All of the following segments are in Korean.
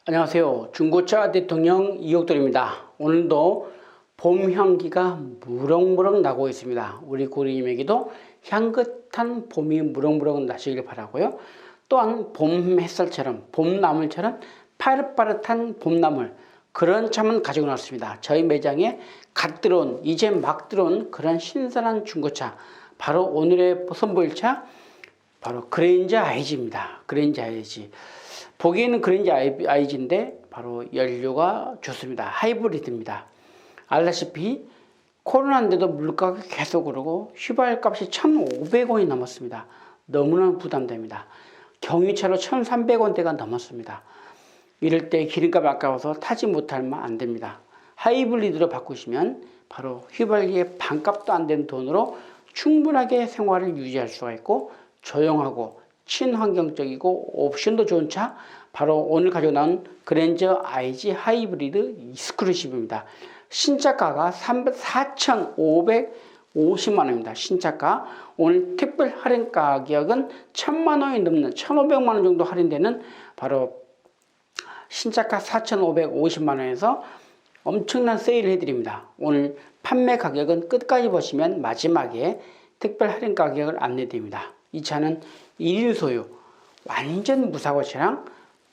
안녕하세요. 중고차 대통령 이옥돌입니다. 오늘도 봄 향기가 무럭무럭 나고 있습니다. 우리 고객님에게도 향긋한 봄이 무럭무럭 나시길 바라고요. 또한 봄 햇살처럼 봄나물처럼 파릇파릇한 봄나물 그런 차만 가지고 나왔습니다. 저희 매장에 갓 들어온 이제 막 들어온 그런 신선한 중고차 바로 오늘의 선보일 차 바로 그랜저 IG입니다. 그랜저 IG. 보기에는 그랜저 IG인데 바로 연료가 좋습니다. 하이브리드입니다. 알다시피 코로나인데도 물가가 계속 오르고 휘발값이 1,500원이 넘었습니다. 너무나 부담됩니다. 경유차로 1,300원대가 넘었습니다. 이럴 때 기름값 아까워서 타지 못하면 안 됩니다. 하이브리드로 바꾸시면 바로 휘발유의 반값도 안 되는 돈으로 충분하게 생활을 유지할 수가 있고 조용하고 친환경적이고 옵션도 좋은 차 바로 오늘 가지고 나온 그랜저 IG 하이브리드 익스클루시브입니다. 신차가가 4,550만원입니다. 신차가 오늘 특별 할인 가격은 1,000만원이 넘는 1,500만원 정도 할인되는 바로 신차가 4,550만원에서 엄청난 세일을 해드립니다. 오늘 판매 가격은 끝까지 보시면 마지막에 특별 할인 가격을 안내드립니다. 이 차는 1인 소유, 완전 무사고 차량,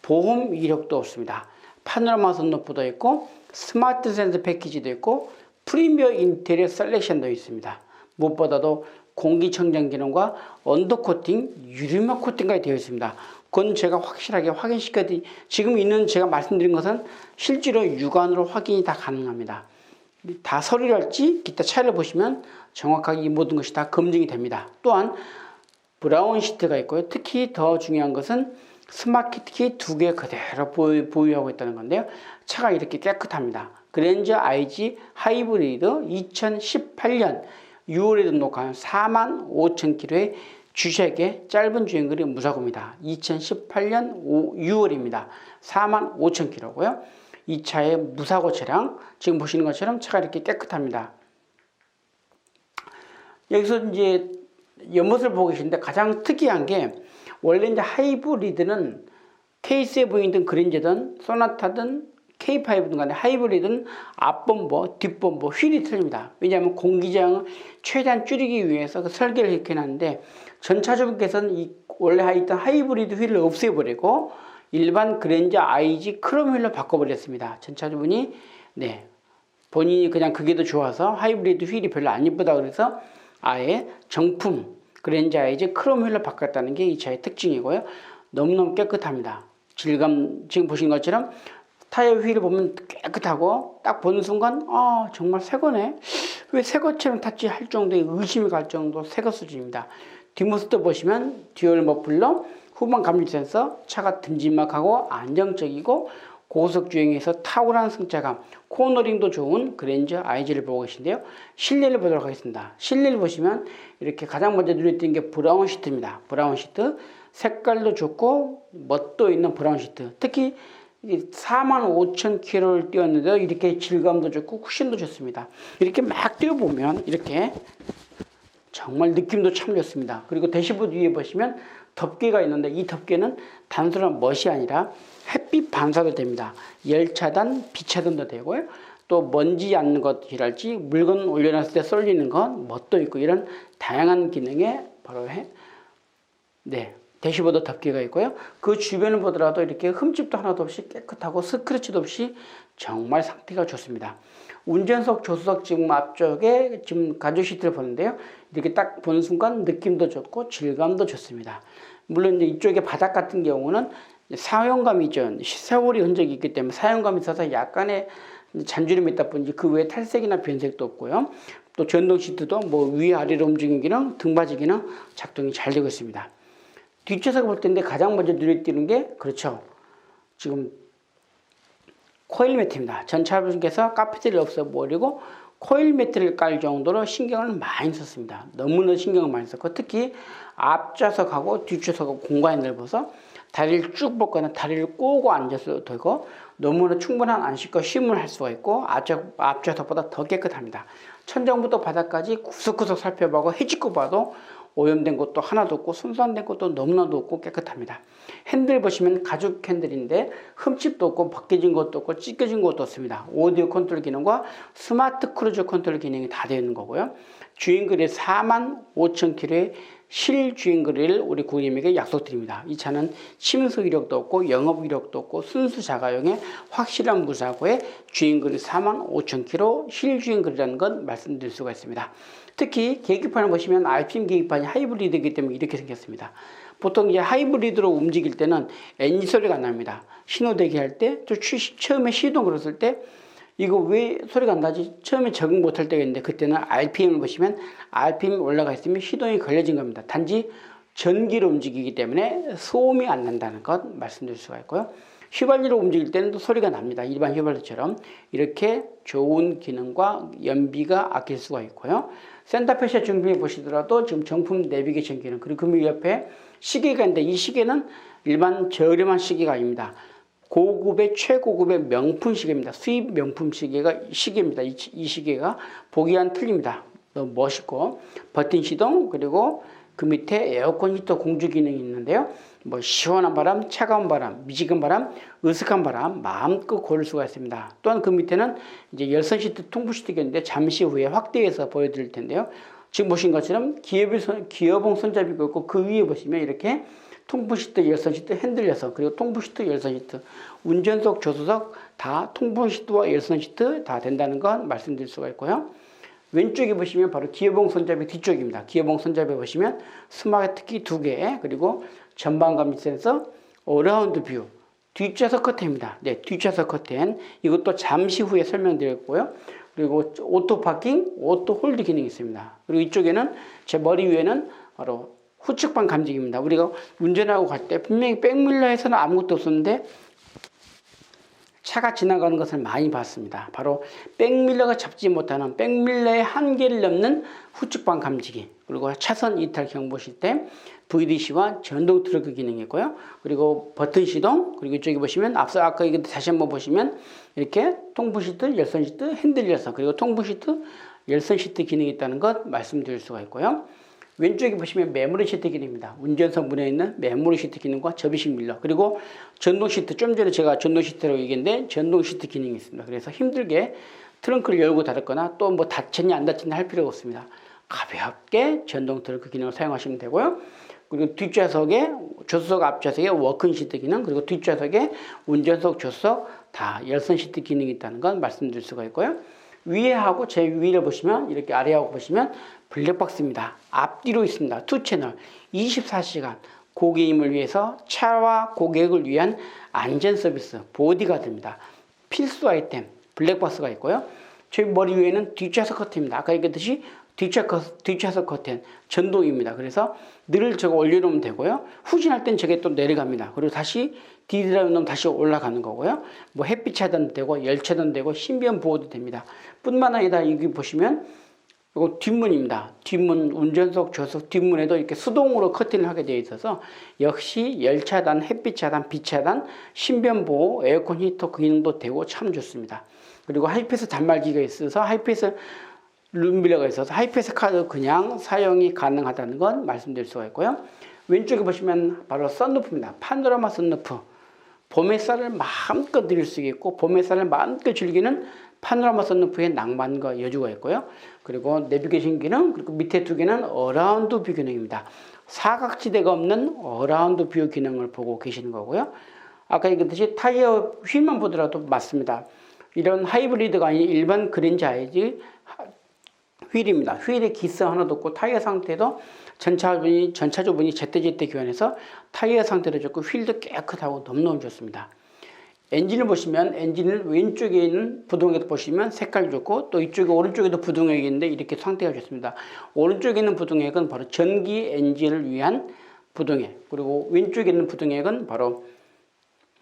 보험 이력도 없습니다. 파노라마 선루프도 있고 스마트 센서 패키지도 있고 프리미엄 인테리어 셀렉션도 있습니다. 무엇보다도 공기청정 기능과 언더코팅, 유리막 코팅까지 되어 있습니다. 그건 제가 확실하게 확인시켜드린 지금 있는 제가 말씀드린 것은 실제로 육안으로 확인이 다 가능합니다. 다 서류랄지 기타 차이를 보시면 정확하게 이 모든 것이 다 검증이 됩니다. 또한 브라운 시트가 있고요. 특히 더 중요한 것은 스마트키 2개 그대로 보유하고 있다는 건데요. 차가 이렇게 깨끗합니다. 그랜저 IG 하이브리드 2018년 6월에 등록한 45,000km의 주식의 짧은 주행거리 무사고입니다. 2018년 6월입니다. 45,000km고요. 이 차의 무사고 차량 지금 보시는 것처럼 차가 이렇게 깨끗합니다. 여기서 이제 연못을 보고 계신데 가장 특이한 게 원래 이제 하이브리드는 K7든 그랜저든 소나타든 K5든 간에 하이브리드는 앞범버, 뒷범버, 휠이 틀립니다. 왜냐하면 공기저항을 최대한 줄이기 위해서 그 설계를 이렇게 해놨는데 전차주분께서는 이 원래 있던 하이브리드 휠을 없애버리고 일반 그랜저 IG 크롬 휠로 바꿔버렸습니다. 전차주분이 본인이 그냥 그게 더 좋아서 하이브리드 휠이 별로 안 이쁘다 그래서 아예 정품 그랜저 IG 크롬 휠로 바꿨다는 게 이 차의 특징이고요. 너무너무 깨끗합니다. 질감 지금 보신 것처럼 타이어 휠을 보면 깨끗하고 딱 보는 순간 정말 새거네. 왜 새것처럼 탔지 할 정도의 의심이 갈 정도 새거 수준입니다. 뒷모습도 보시면 듀얼 머플러, 후방 감지 센서, 차가 듬직하고 안정적이고 고속 주행에서 탁월한 승차감, 코너링도 좋은 그랜저 IG를 보고 계신데요. 실내를 보도록 하겠습니다. 실내를 보시면 이렇게 가장 먼저 눈에 띄는 게 브라운 시트입니다. 브라운 시트, 색깔도 좋고 멋도 있는 브라운 시트. 특히 45,000km를 뛰었는데도 이렇게 질감도 좋고 쿠션도 좋습니다. 이렇게 막 뛰어보면 이렇게 정말 느낌도 참 좋습니다. 그리고 대시보드 위에 보시면 덮개가 있는데 이 덮개는 단순한 멋이 아니라 햇빛 반사도 됩니다. 열차단, 비차단도 되고요. 또 먼지 않는 것이랄지 물건 올려놨을 때 쏠리는 건 멋도 있고 이런 다양한 기능에 바로 대시보드 덮개가 있고요. 그 주변을 보더라도 이렇게 흠집도 하나도 없이 깨끗하고 스크래치도 없이 정말 상태가 좋습니다. 운전석, 조수석 지금 앞쪽에 지금 가죽 시트를 보는데요. 이렇게 딱 보는 순간 느낌도 좋고 질감도 좋습니다. 물론 이제 이쪽에 바닥 같은 경우는 사용감이 있죠. 세월이 흔적이 있기 때문에 사용감이 있어서 약간의 잔주름이 있다 뿐이지 그 외에 탈색이나 변색도 없고요. 또 전동 시트도 위아래로 움직이는 기능, 등받이 기능 작동이 잘 되고 있습니다. 뒷좌석을 볼 텐데 가장 먼저 눈에 띄는 게 그렇죠. 지금 코일 매트입니다. 전 차주분께서 카페트를 없애버리고 코일 매트를 깔 정도로 신경을 많이 썼습니다. 너무나 신경을 많이 썼고 특히 앞좌석하고 뒷좌석하고 공간이 넓어서 다리를 쭉 뻗거나 다리를 꼬고 앉아도 되고 너무나 충분한 안식과 쉼을 할 수가 있고 앞좌석보다 더 깨끗합니다. 천정부터 바닥까지 구석구석 살펴보고 해집고 봐도 오염된 것도 하나도 없고 손상된 것도 너무나도 없고 깨끗합니다. 핸들 보시면 가죽 핸들인데 흠집도 없고 벗겨진 것도 없고 찢겨진 것도 없습니다. 오디오 컨트롤 기능과 스마트 크루즈 컨트롤 기능이 다 되어 있는 거고요. 주행거리 45,000km의 실주행거리를 우리 고객님에게 약속드립니다. 이 차는 침수 이력도 없고 영업 이력도 없고 순수 자가용의 확실한 무사고에 주행거리 45,000km 실주행거리라는 건 말씀드릴 수가 있습니다. 특히 계기판을 보시면 RPM 계기판이 하이브리드이기 때문에 이렇게 생겼습니다. 보통 이제 하이브리드로 움직일 때는 엔진 소리가 안 납니다. 신호 대기할 때, 또 처음에 시동 걸었을 때 이거 왜 소리가 안 나지? 처음에 적응 못할 때가 있는데 그때는 RPM을 보시면 RPM이 올라가 있으면 시동이 걸려진 겁니다. 단지 전기로 움직이기 때문에 소음이 안 난다는 것 말씀드릴 수가 있고요. 휘발유로 움직일 때는 또 소리가 납니다. 일반 휘발유처럼 이렇게 좋은 기능과 연비가 아낄 수가 있고요. 센터페시아 중심에 보시더라도 지금 정품 내비게이션 기능, 그리고 그 옆에 시계가 있는데 이 시계는 일반 저렴한 시계가 아닙니다. 고급의 최고급의 명품 시계입니다. 수입 명품 시계입니다. 이 시계가 보기와는 틀립니다. 너무 멋있고 버튼 시동, 그리고 그 밑에 에어컨 히터 공조 기능이 있는데요. 뭐 시원한 바람, 차가운 바람, 미지근 바람, 으슥한 바람 마음껏 고를 수가 있습니다. 또한 그 밑에는 이제 열선 시트, 통풍 시트가 있는데 잠시 후에 확대해서 보여드릴 텐데요. 지금 보신 것처럼 기어봉 손잡이가 있고 그 위에 보시면 이렇게 통풍 시트, 열선 시트, 핸들 열선, 그리고 통풍 시트, 열선 시트, 운전석, 조수석 다 통풍 시트와 열선 시트 다 된다는 건 말씀드릴 수가 있고요. 왼쪽에 보시면 바로 기어봉 손잡이 뒤쪽입니다. 기어봉 손잡이 보시면 스마트 키 2개, 그리고 전방감지 센서, 어라운드 뷰, 뒷좌석 커튼입니다. 네, 뒷좌석 커튼. 이것도 잠시 후에 설명드렸고요. 그리고 오토 파킹, 오토 홀드 기능이 있습니다. 그리고 이쪽에는 제 머리 위에는 바로 후측방 감지기입니다. 우리가 운전하고 갈 때 분명히 백밀러에서는 아무것도 없었는데 차가 지나가는 것을 많이 봤습니다. 바로 백밀러가 잡지 못하는 백밀러의 한계를 넘는 후측방 감지기, 그리고 차선 이탈 경보 시스템, VDC와 전동 트렁크 기능이 있고요. 그리고 버튼 시동, 그리고 이쪽에 보시면 아까 이거 다시 한번 보시면 이렇게 통풍 시트, 열선 시트, 핸들 열선, 그리고 통풍 시트, 열선 시트 기능이 있다는 것 말씀드릴 수가 있고요. 왼쪽에 보시면 메모리 시트 기능입니다. 운전석 문에 있는 메모리 시트 기능과 접이식 밀러, 그리고 전동 시트, 좀 전에 제가 전동 시트라고 얘기했는데 전동 시트 기능이 있습니다. 그래서 힘들게 트렁크를 열고 닫았거나 또 뭐 닫혔냐 안 닫혔냐 할 필요가 없습니다. 가볍게 전동 트렁크 기능을 사용하시면 되고요. 그리고 뒷좌석에, 조수석 앞좌석에 워킹 시트 기능, 그리고 뒷좌석에 운전석, 조수석 다 열선 시트 기능이 있다는 건 말씀드릴 수가 있고요. 위에하고 제 위를 보시면 이렇게 아래하고 보시면 블랙박스입니다. 앞뒤로 있습니다. 2채널 24시간 고객님을 위해서 차와 고객을 위한 안전 서비스 보디가드입니다. 필수 아이템 블랙박스가 있고요. 저희 머리 위에는 뒷좌석 커튼입니다. 아까 얘기했듯이 뒷좌석 커튼 전동입니다. 그래서 늘 저거 올려놓으면 되고요. 후진할 땐 저게 또 내려갑니다. 그리고 다시 디드라이브 다시 올라가는 거고요. 뭐 햇빛 차단도 되고 열 차단도 되고 신변 보호도 됩니다. 뿐만 아니라 여기 보시면 이거 뒷문입니다. 뒷문, 운전석, 조수석 뒷문에도 이렇게 수동으로 커튼을 하게 되어 있어서 역시 열 차단, 햇빛 차단, 빛 차단, 신변 보호, 에어컨 히터 기능도 되고 참 좋습니다. 그리고 하이패스 단말기가 있어서 하이패스 룸밀러가 있어서 하이패스 카드 그냥 사용이 가능하다는 건 말씀드릴 수가 있고요. 왼쪽에 보시면 바로 썬루프입니다. 파노라마 썬루프. 봄 햇살을 마음껏 누릴 수 있고 봄 햇살을 마음껏 즐기는 파노라마 썬루프의 낭만과 여주가 있고요. 그리고 내비게이션 기능, 그리고 밑에 두 개는 어라운드 뷰 기능입니다. 사각지대가 없는 어라운드 뷰 기능을 보고 계시는 거고요. 아까 얘기했듯이 타이어 휠만 보더라도 맞습니다. 이런 하이브리드가 아닌 일반 그랜저 아이즈 휠입니다. 휠에 기스 하나도 없고 타이어 상태도 전차 주분이 제때제때 교환해서 타이어 상태도 좋고 휠도 깨끗하고 너무너무 좋습니다. 엔진을 보시면 엔진을 왼쪽에 있는 부동액 보시면 색깔 좋고 또 이쪽에 오른쪽에도 부동액이 있는데 이렇게 상태가 좋습니다. 오른쪽에 있는 부동액은 바로 전기 엔진을 위한 부동액, 그리고 왼쪽에 있는 부동액은 바로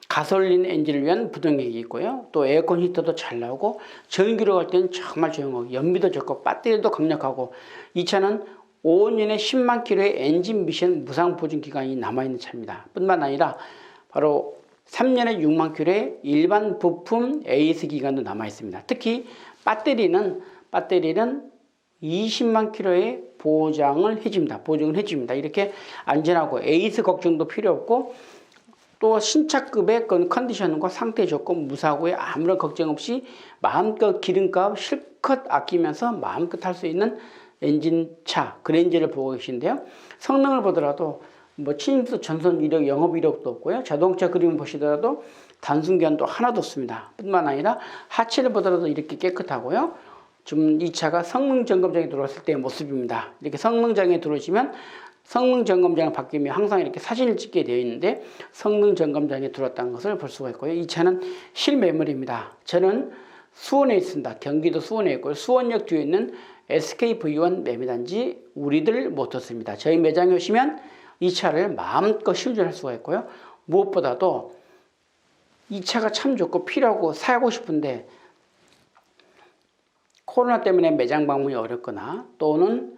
가솔린 엔진을 위한 부동액이 있고요. 또 에어컨 히터도 잘 나오고 전기로 갈 때는 정말 조용하고 연비도 좋고 배터리도 강력하고 이 차는 5년에 10만 킬로의 엔진 미션 무상 보증 기간이 남아있는 차입니다. 뿐만 아니라 바로 3년에 6만 킬로의 일반 부품 AS 기간도 남아있습니다. 특히 배터리는 20만 킬로의 보장을 해줍니다. 보증을 해줍니다. 이렇게 안전하고 에이스 걱정도 필요 없고 또 신차급의 컨디션과 상태 좋고 무사고에 아무런 걱정 없이 마음껏 기름값 실컷 아끼면서 마음껏 탈 수 있는 엔진차 그랜저를 보고 계신데요. 성능을 보더라도 뭐 침수 전선 이력, 영업 이력도 없고요. 자동차 그림을 보시더라도 단순견도 하나도 없습니다. 뿐만 아니라 하체를 보더라도 이렇게 깨끗하고요. 지금 이 차가 성능 점검장에 들어왔을 때의 모습입니다. 이렇게 성능장에 들어오시면 성능 점검장을 바뀌면 항상 이렇게 사진을 찍게 되어 있는데 성능 점검장에 들어왔다는 것을 볼 수가 있고요. 이 차는 실매물입니다. 저는 수원에 있습니다. 경기도 수원에 있고요. 수원역 뒤에 있는 SKV1 매매단지 우리들 모터스입니다. 저희 매장에 오시면 이 차를 마음껏 실전할 수가 있고요. 무엇보다도 이 차가 참 좋고 필요하고 사고 싶은데 코로나 때문에 매장 방문이 어렵거나 또는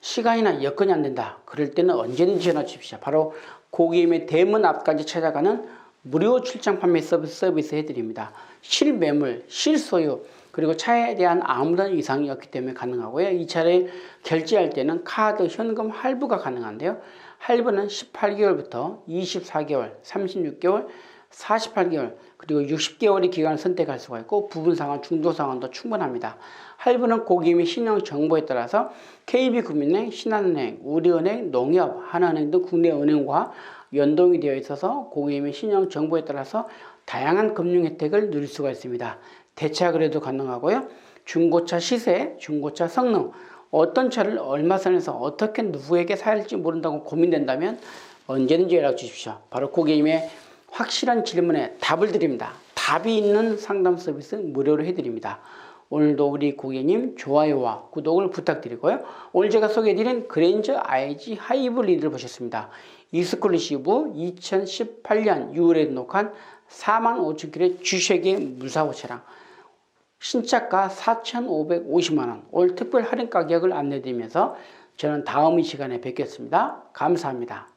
시간이나 여건이 안 된다. 그럴 때는 언제든지 전화 주십시오. 바로 고객님의 대문 앞까지 찾아가는 무료 출장 판매 서비스 해드립니다. 실매물, 실소유, 그리고 차에 대한 아무런 이상이 없기 때문에 가능하고요. 이 차를 결제할 때는 카드, 현금 할부가 가능한데요. 할부는 18개월부터 24개월, 36개월, 48개월, 그리고 60개월의 기간을 선택할 수가 있고 부분상환, 중도상환도 충분합니다. 할부는 고객님의 신용 정보에 따라서 KB국민은행, 신한은행, 우리은행, 농협, 하나은행 등 국내 은행과 연동이 되어 있어서 고객님의 신용 정보에 따라서 다양한 금융 혜택을 누릴 수가 있습니다. 대차 거래도 가능하고요. 중고차 시세, 중고차 성능, 어떤 차를 얼마 선에서 어떻게 누구에게 사야 할지 모른다고 고민된다면 언제든지 연락 주십시오. 바로 고객님의 확실한 질문에 답을 드립니다. 답이 있는 상담 서비스 무료로 해드립니다. 오늘도 우리 고객님 좋아요와 구독을 부탁드리고요. 오늘 제가 소개해드린 그랜저 IG 하이브리드를 보셨습니다. 익스클루시브 2018년 6월에 등록한 45,000km의 주식의 무사고 차량 신차가 4,550만원 올 특별 할인 가격을 안내드리면서 저는 다음 이 시간에 뵙겠습니다. 감사합니다.